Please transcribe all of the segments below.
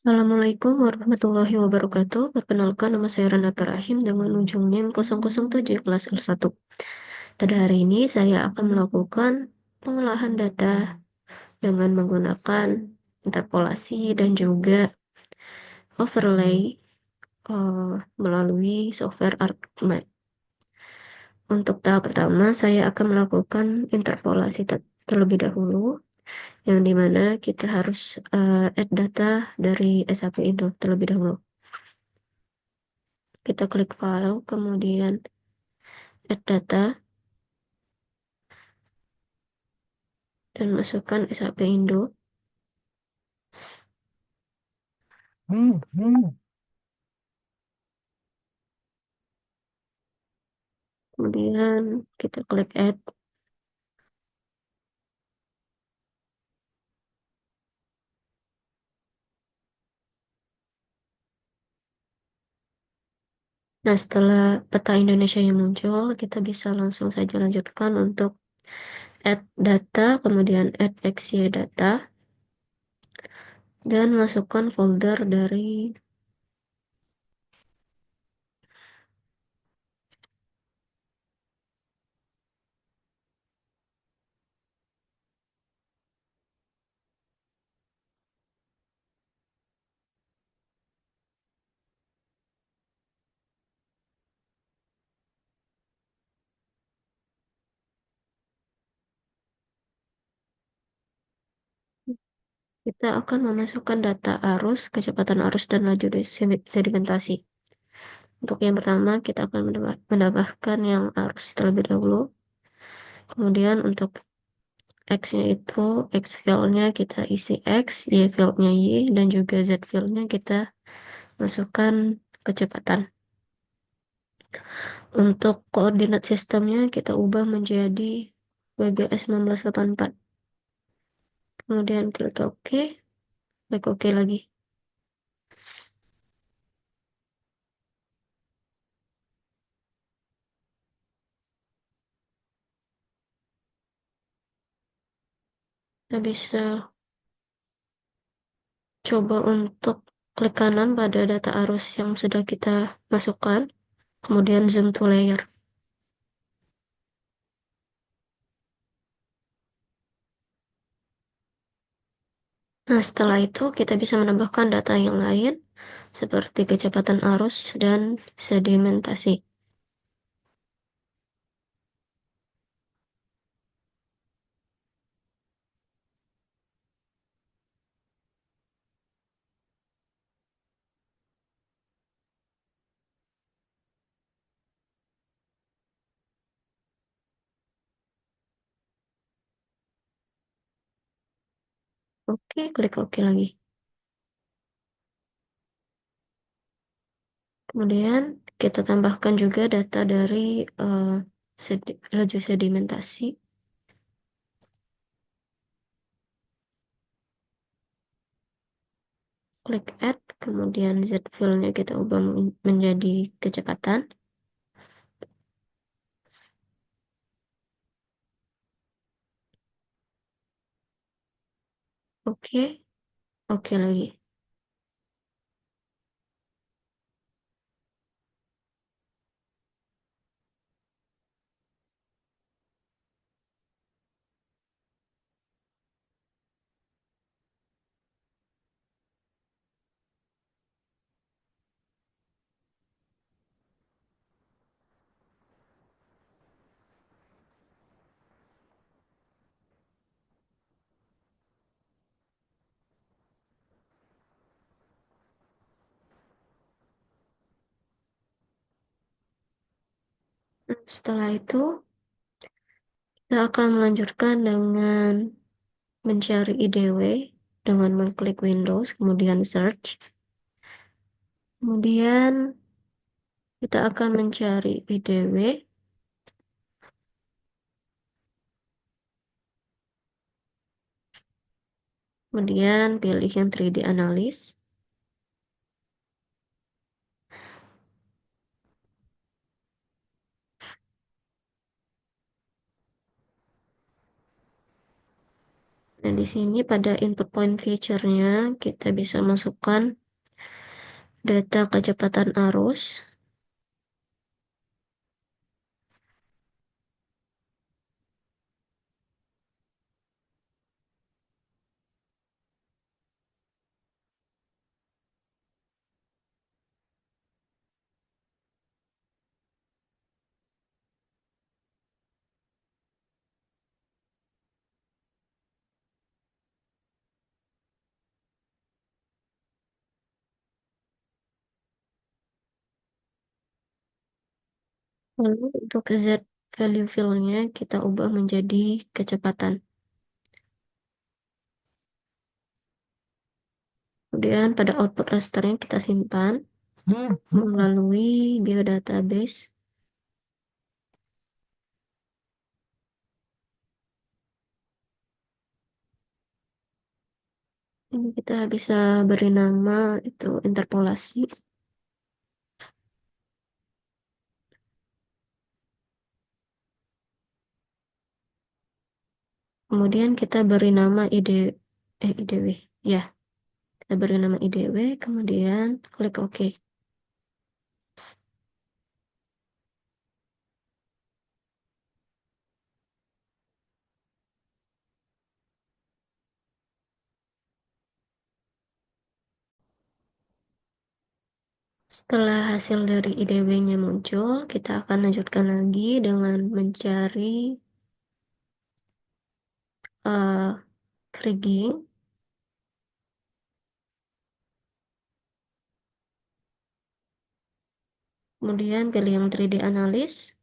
Assalamualaikum warahmatullahi wabarakatuh. Perkenalkan, nama saya Renata Rahim dengan ujung NIM 007 kelas L1. Pada hari ini saya akan melakukan pengolahan data dengan menggunakan interpolasi dan juga overlay melalui software ArcMap. Untuk tahap pertama, saya akan melakukan interpolasi terlebih dahulu, yang dimana kita harus add data dari SAP itu terlebih dahulu. Kita klik file, kemudian add data, dan masukkan SAP Indo. Kemudian kita klik add. Nah, setelah peta Indonesia yang muncul, kita bisa langsung saja lanjutkan untuk add data, kemudian add XY data, dan masukkan folder dari kita akan memasukkan data arus, kecepatan arus, dan laju sedimentasi. Untuk yang pertama, kita akan menambahkan yang arus terlebih dahulu. Kemudian untuk X-nya itu, X field-nya kita isi X, Y field-nya Y, dan juga Z field-nya kita masukkan kecepatan. Untuk koordinat sistemnya kita ubah menjadi WGS 1984. Kemudian klik OK, klik OK lagi. Kita bisa coba untuk klik kanan pada data arus yang sudah kita masukkan, kemudian zoom to layer. Nah, setelah itu kita bisa menambahkan data yang lain seperti kecepatan arus dan sedimentasi. Oke, klik OK lagi. Kemudian kita tambahkan juga data dari laju sedimentasi. Klik add, kemudian Z fill-nya kita ubah menjadi kecepatan. Oke, oke lagi. Setelah itu, kita akan melanjutkan dengan mencari IDW dengan mengklik Windows, kemudian search. Kemudian kita akan mencari IDW. Kemudian pilih yang 3D Analysis. Nah, di sini pada input point feature-nya kita bisa masukkan data kecepatan arus. Lalu untuk Z value field-nya kita ubah menjadi kecepatan. Kemudian pada output rasternya kita simpan melalui geodatabase. Ini kita bisa beri nama itu interpolasi. Kemudian kita beri nama IDW. Ya, kita beri nama IDW, kemudian klik OK. Setelah hasil dari IDW-nya muncul, kita akan lanjutkan lagi dengan mencari kriging. Kemudian pilih yang 3D analis.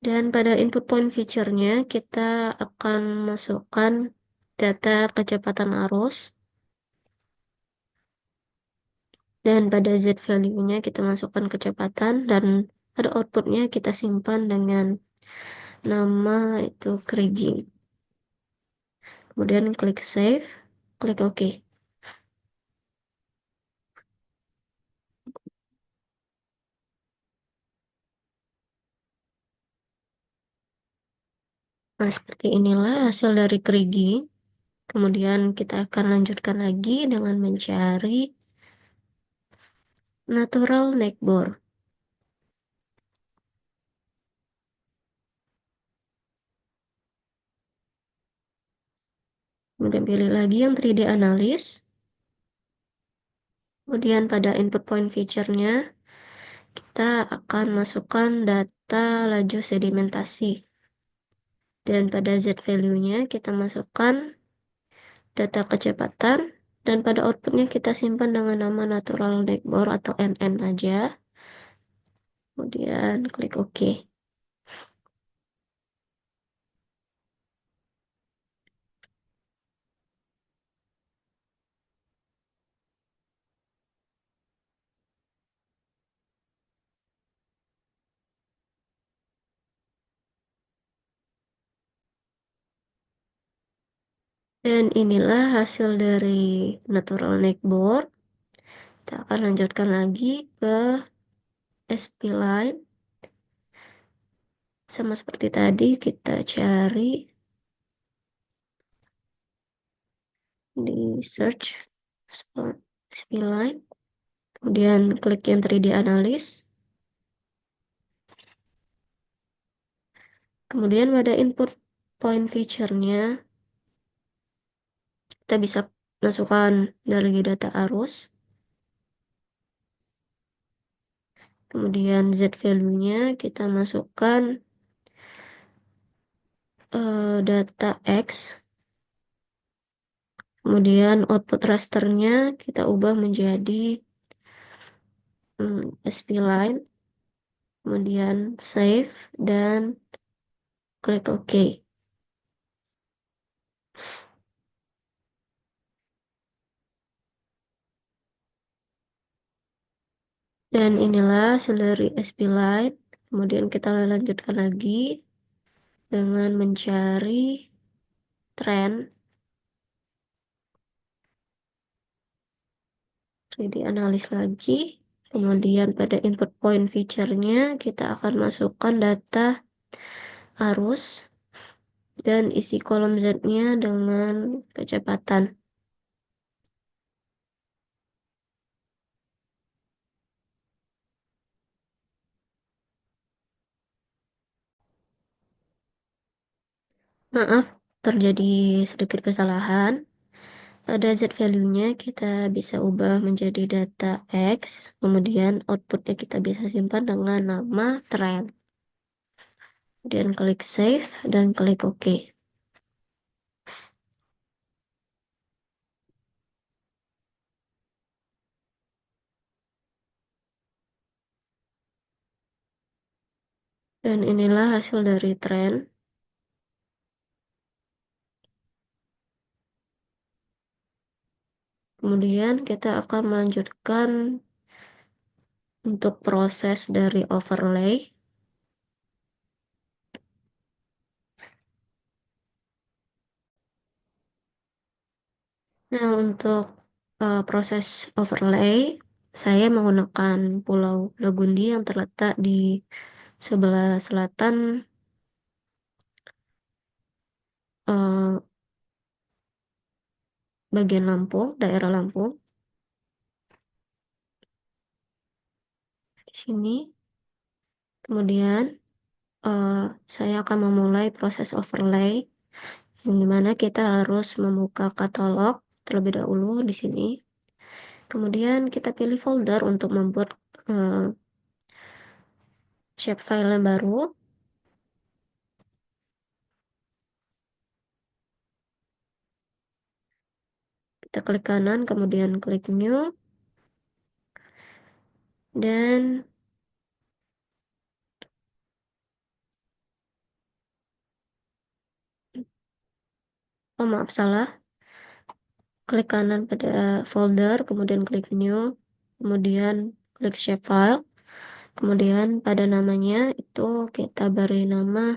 Dan pada input point feature-nya kita akan masukkan data kecepatan arus. Dan pada Z value-nya kita masukkan kecepatan dan pada outputnya kita simpan dengan nama itu kriging. Kemudian klik save, klik OK. Nah, seperti inilah hasil dari kriging. Kemudian kita akan lanjutkan lagi dengan mencari natural neck bore. Kemudian pilih lagi yang 3D analis. Kemudian pada input point feature-nya kita akan masukkan data laju sedimentasi. Dan pada Z value-nya kita masukkan data kecepatan. Dan pada outputnya kita simpan dengan nama natural neck bore atau NN aja. Kemudian klik OK. Dan inilah hasil dari natural neck bore. Kita akan lanjutkan lagi ke SP line. Sama seperti tadi, kita cari di search SP line. Kemudian klik yang 3D analis. Kemudian pada input point feature-nya, kita bisa masukkan dari data arus. Kemudian Z value-nya kita masukkan data X. Kemudian output rasternya kita ubah menjadi SP line. Kemudian save dan klik OK. Dan inilah hasil dari SP line. Kemudian kita lanjutkan lagi dengan mencari tren. 3D analis lagi. Kemudian pada input point feature-nya kita akan masukkan data arus. dan isi kolom Z-nya dengan kecepatan. Maaf, terjadi sedikit kesalahan. Pada Z value-nya kita bisa ubah menjadi data X, kemudian outputnya kita bisa simpan dengan nama trend. Kemudian klik save dan klik OK. Dan inilah hasil dari trend. Kemudian kita akan melanjutkan untuk proses dari overlay. Nah, untuk proses overlay, saya menggunakan Pulau Legundi yang terletak di sebelah selatan eh, bagian Lampung, daerah Lampung. Di sini, kemudian saya akan memulai proses overlay, yang dimana kita harus membuka katalog terlebih dahulu di sini. Kemudian kita pilih folder untuk membuat shapefile yang baru. Kita klik kanan, kemudian klik new, dan oh maaf salah, klik kanan pada folder, kemudian klik new, kemudian klik shapefile, kemudian pada namanya itu kita beri nama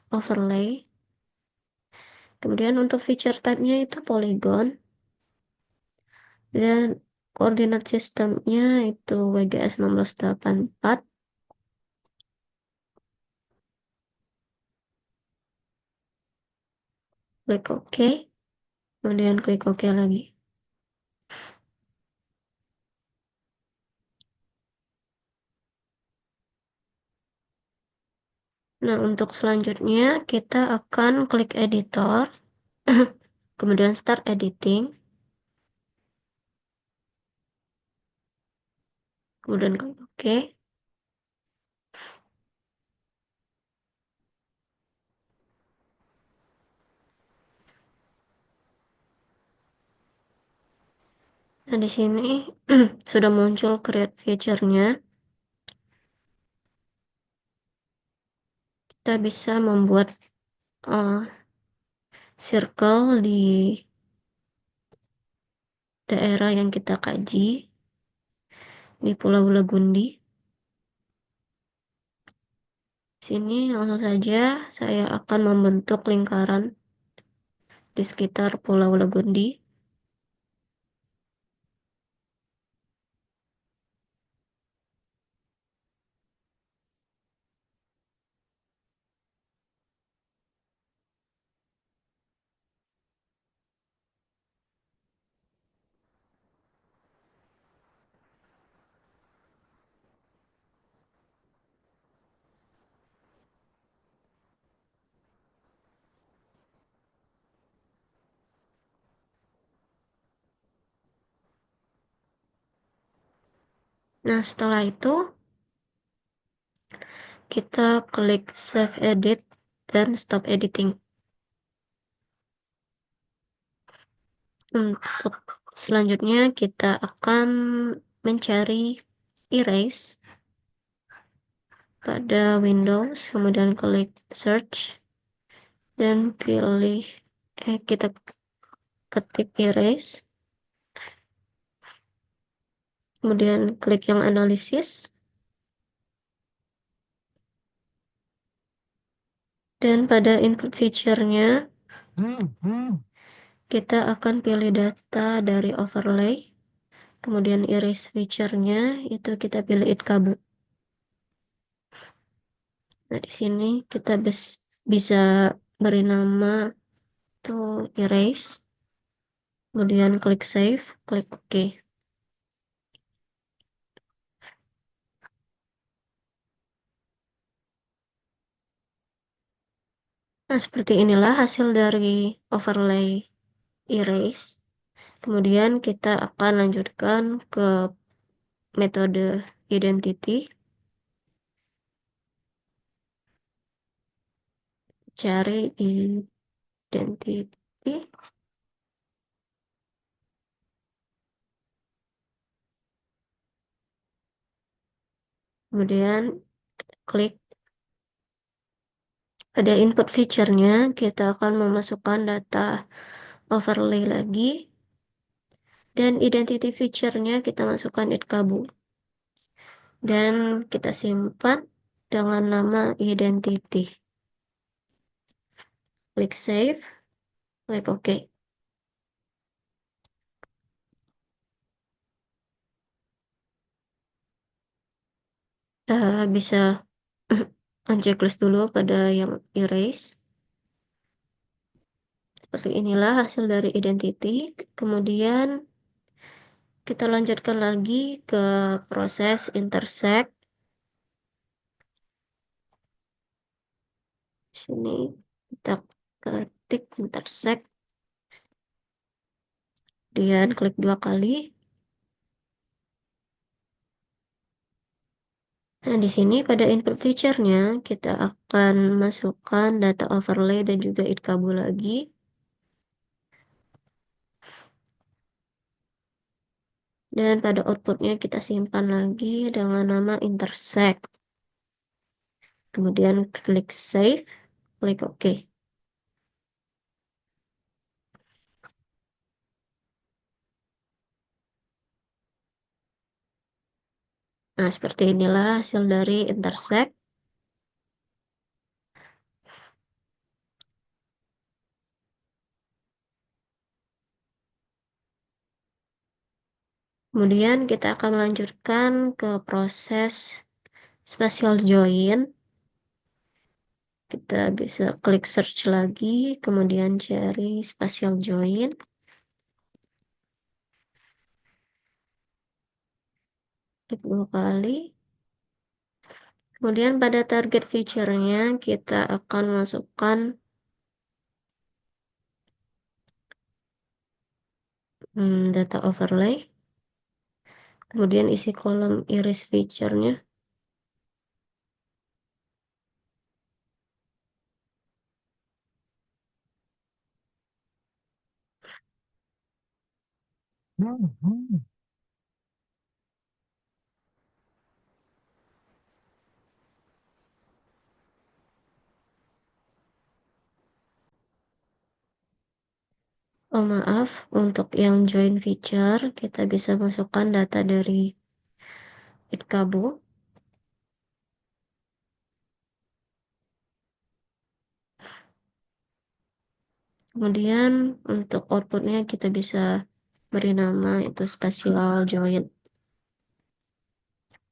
overlay. Kemudian untuk feature type-nya itu polygon, dan koordinat sistemnya itu WGS 1984. Klik OK, kemudian klik OK lagi. Nah, untuk selanjutnya kita akan klik editor, kemudian start editing, kemudian klik OK. Nah, di sini sudah muncul create feature-nya. Kita bisa membuat uh, circle di daerah yang kita kaji di Pulau Legundi. Sini langsung saja saya akan membentuk lingkaran di sekitar Pulau Legundi. Nah, setelah itu kita klik save edit dan stop editing. Untuk selanjutnya kita akan mencari erase pada Windows, kemudian klik search dan pilih kita ketik erase, kemudian klik yang analisis, dan pada input feature-nya kita akan pilih data dari overlay, kemudian erase feature-nya itu kita pilih itkabu. Nah, di sini kita bisa beri nama to erase, kemudian klik save, klik OK. Nah, seperti inilah hasil dari overlay erase. Kemudian kita akan lanjutkan ke metode identity. Cari identity. Kemudian klik pada input feature-nya, kita akan memasukkan data overlay lagi. Dan identity feature-nya kita masukkan itkabu. Dan kita simpan dengan nama identity. Klik save, klik OK. Bisa unchecklist dulu pada yang erase. Seperti inilah hasil dari identity. Kemudian kita lanjutkan lagi ke proses intersect. Sini kita ketik intersect. Kemudian klik 2 kali. Nah, di sini pada input feature-nya kita akan masukkan data overlay dan juga itkabu lagi. Dan pada outputnya kita simpan lagi dengan nama intersect. Kemudian klik save, klik OK. Nah, seperti inilah hasil dari intersect. Kemudian kita akan melanjutkan ke proses spatial join. Kita bisa klik search lagi, kemudian cari spatial join. Klik 2 kali. Kemudian pada target feature-nya kita akan masukkan data overlay. Kemudian isi kolom iris feature-nya. Oh maaf, untuk yang join feature kita bisa masukkan data dari itkabu. Kemudian untuk outputnya kita bisa beri nama itu spatial join.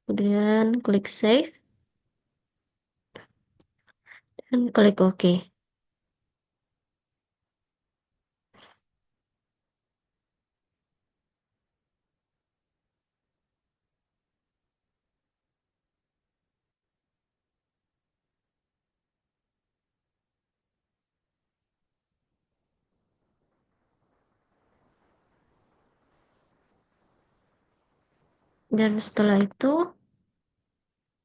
Kemudian klik save dan klik OK. Dan setelah itu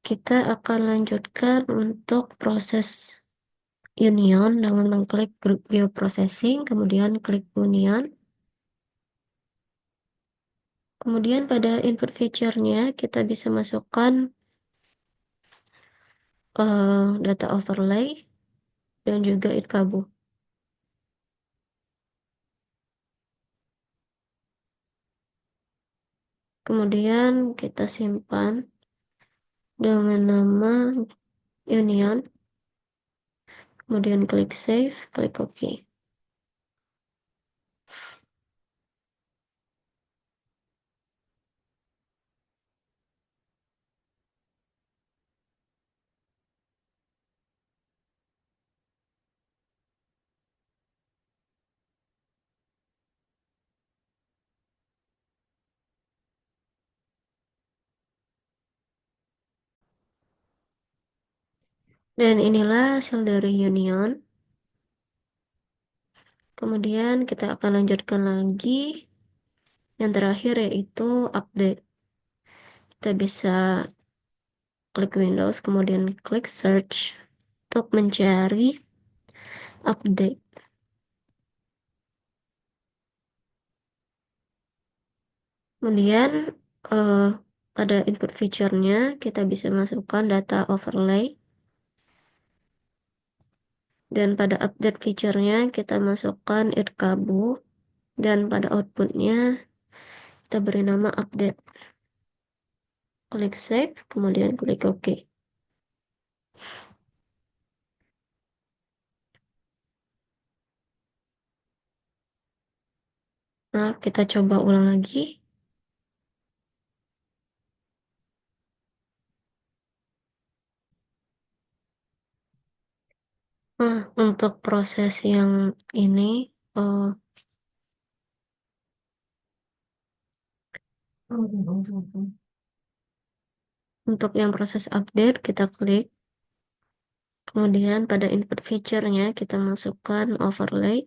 kita akan lanjutkan untuk proses union dengan mengklik group geoprocessing, kemudian klik union. Kemudian pada input feature-nya kita bisa masukkan data overlay dan juga itkabu. Kemudian kita simpan dengan nama union. Kemudian klik save, klik OK. Dan inilah hasil dari union. Kemudian kita akan lanjutkan lagi. Yang terakhir yaitu update. Kita bisa klik Windows, kemudian klik search untuk mencari update. Kemudian eh, pada input feature-nya kita bisa masukkan data overlay. Dan pada update feature-nya kita masukkan irkabu. Dan pada output-nya kita beri nama update. Klik save, kemudian klik OK. Nah, kita coba ulang lagi. Nah, untuk proses yang ini, eh, untuk yang proses update, kita klik. Kemudian pada input feature-nya, kita masukkan overlay.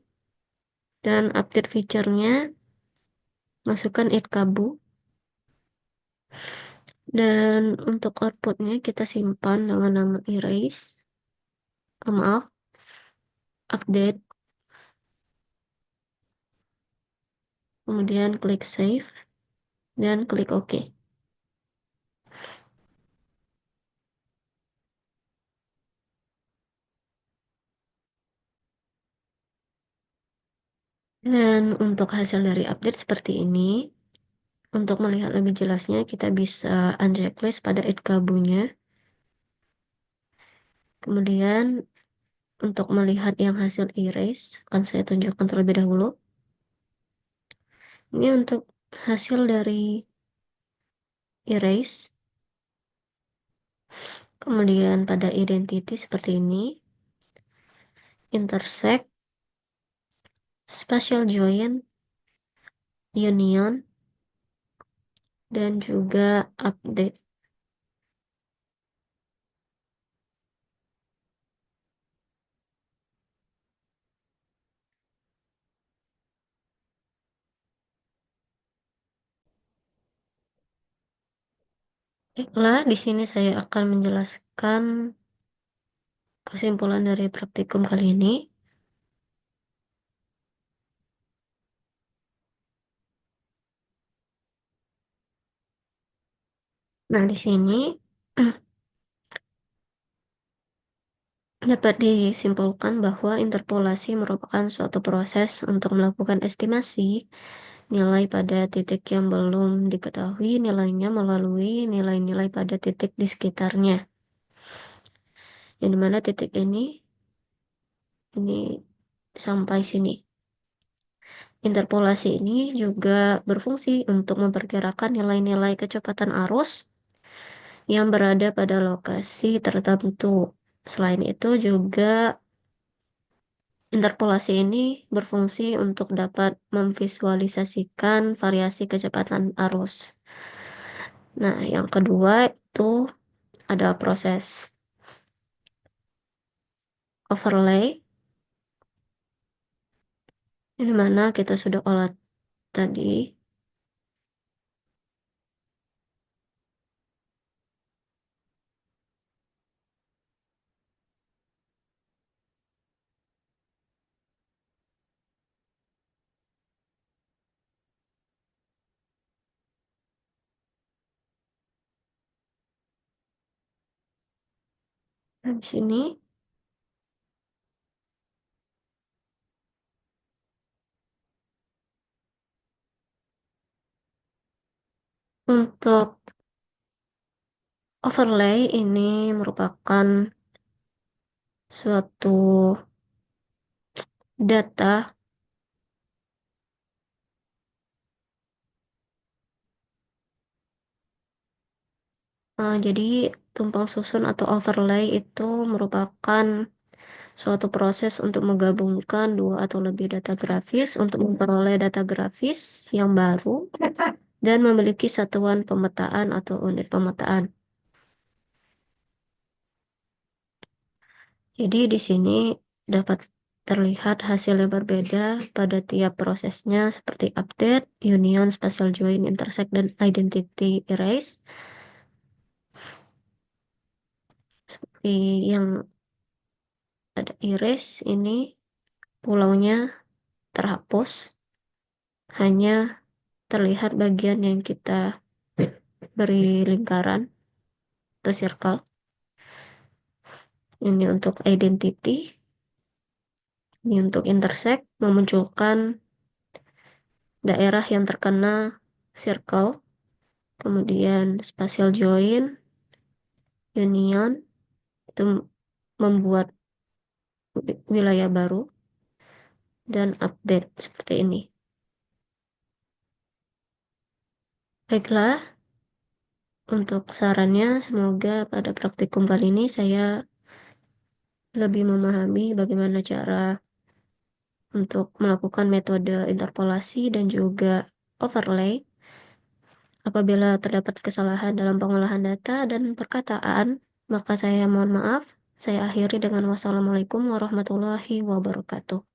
Dan update feature-nya, masukkan itkabu. Dan untuk output-nya, kita simpan dengan nama erase. Maaf, update. Kemudian klik save. Dan klik OK. Dan untuk hasil dari update seperti ini. Untuk melihat lebih jelasnya, kita bisa unchecklist pada itkabunya. Kemudian untuk melihat yang hasil erase, akan saya tunjukkan terlebih dahulu. Ini untuk hasil dari erase. Kemudian pada identity seperti ini, intersect, spatial join, union, dan juga update. Baiklah, di sini saya akan menjelaskan kesimpulan dari praktikum kali ini. Nah, di sini dapat disimpulkan bahwa interpolasi merupakan suatu proses untuk melakukan estimasi nilai pada titik yang belum diketahui nilainya melalui nilai-nilai pada titik di sekitarnya. Yang dimana titik ini sampai sini. Interpolasi ini juga berfungsi untuk memperkirakan nilai-nilai kecepatan arus yang berada pada lokasi tertentu. Selain itu juga interpolasi ini berfungsi untuk dapat memvisualisasikan variasi kecepatan arus. Nah, yang kedua itu ada proses overlay, di mana kita sudah olah tadi. Nah, di sini untuk overlay ini merupakan suatu data. Jadi tumpang susun atau overlay itu merupakan suatu proses untuk menggabungkan dua atau lebih data grafis untuk memperoleh data grafis yang baru dan memiliki satuan pemetaan atau unit pemetaan. Jadi di sini dapat terlihat hasil yang berbeda pada tiap prosesnya seperti update, union, spatial join, intersect, dan identity erase. Seperti yang ada erase ini pulaunya terhapus, hanya terlihat bagian yang kita beri lingkaran atau circle. Ini untuk identity, ini untuk intersect, memunculkan daerah yang terkena circle, kemudian spatial join, union, itu membuat wilayah baru, dan update seperti ini. Baiklah, untuk sarannya, semoga pada praktikum kali ini saya lebih memahami bagaimana cara untuk melakukan metode interpolasi dan juga overlay. Apabila terdapat kesalahan dalam pengolahan data dan perkataan, maka saya mohon maaf. Saya akhiri dengan wassalamualaikum warahmatullahi wabarakatuh.